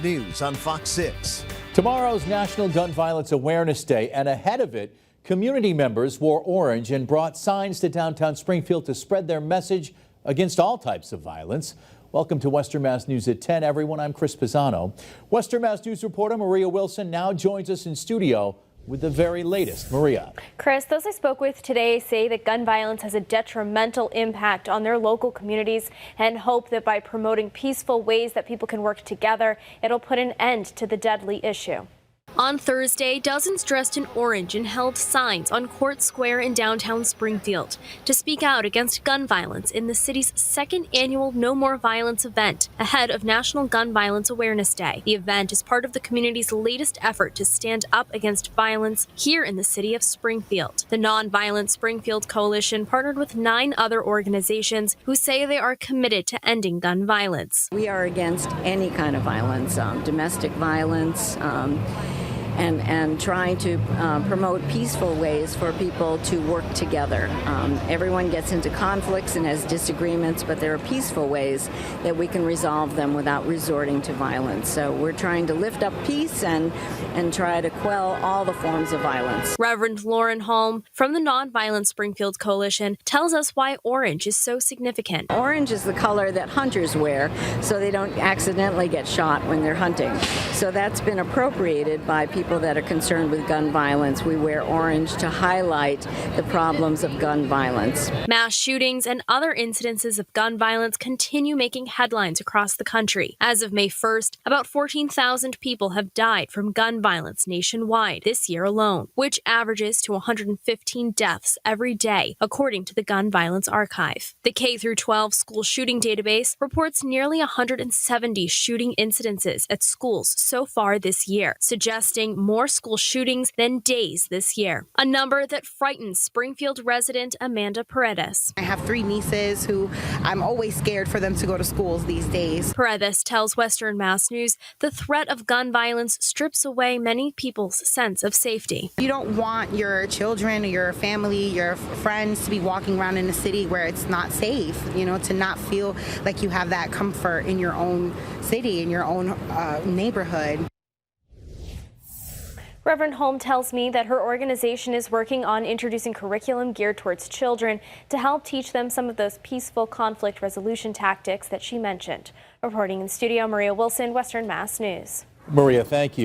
News on Fox 6. Tomorrow's National Gun Violence Awareness Day, and ahead of it, community members wore orange and brought signs to downtown Springfield to spread their message against all types of violence. Welcome to Western Mass News at 10, everyone. I'm Chris Pisano. Western Mass News reporter Maria Wilson now joins us in studio with the very latest. Maria. Chris, those I spoke with today say that gun violence has a detrimental impact on their local communities and hope that by promoting peaceful ways that people can work together, it'll put an end to the deadly issue. On Thursday, dozens dressed in orange and held signs on Court Square in downtown Springfield to speak out against gun violence in the city's second annual No More Violence event ahead of National Gun Violence Awareness Day. The event is part of the community's latest effort to stand up against violence here in the city of Springfield. The Nonviolent Springfield Coalition partnered with 9 other organizations who say they are committed to ending gun violence. We are against any kind of violence, domestic violence, and trying to promote peaceful ways for people to work together. Everyone gets into conflicts and has disagreements, but there are peaceful ways that we can resolve them without resorting to violence. So we're trying to lift up peace and try to quell all the forms of violence. Reverend Lauren Holm from the Nonviolent Springfield Coalition tells us why orange is so significant. Orange is the color that hunters wear so they don't accidentally get shot when they're hunting. So that's been appropriated by people that are concerned with gun violence. We wear orange to highlight the problems of gun violence. Mass shootings and other incidences of gun violence continue making headlines across the country. As of May 1st, about 14,000 people have died from gun violence nationwide this year alone, which averages to 115 deaths every day, according to the Gun Violence Archive. The K-12 school shooting database reports nearly 170 shooting incidences at schools so far this year, suggesting more school shootings than days this year, a number that frightens Springfield resident Amanda Paredes. I have 3 nieces who I'm always scared for them to go to schools these days. Paredes tells Western Mass News the threat of gun violence strips away many people's sense of safety. You don't want your children or your family, your friends to be walking around in a city where it's not safe, to not feel like you have that comfort in your own city, in your own neighborhood. Reverend Holm tells me that her organization is working on introducing curriculum geared towards children to help teach them some of those peaceful conflict resolution tactics that she mentioned. Reporting in studio, Maria Wilson, Western Mass News. Maria, thank you.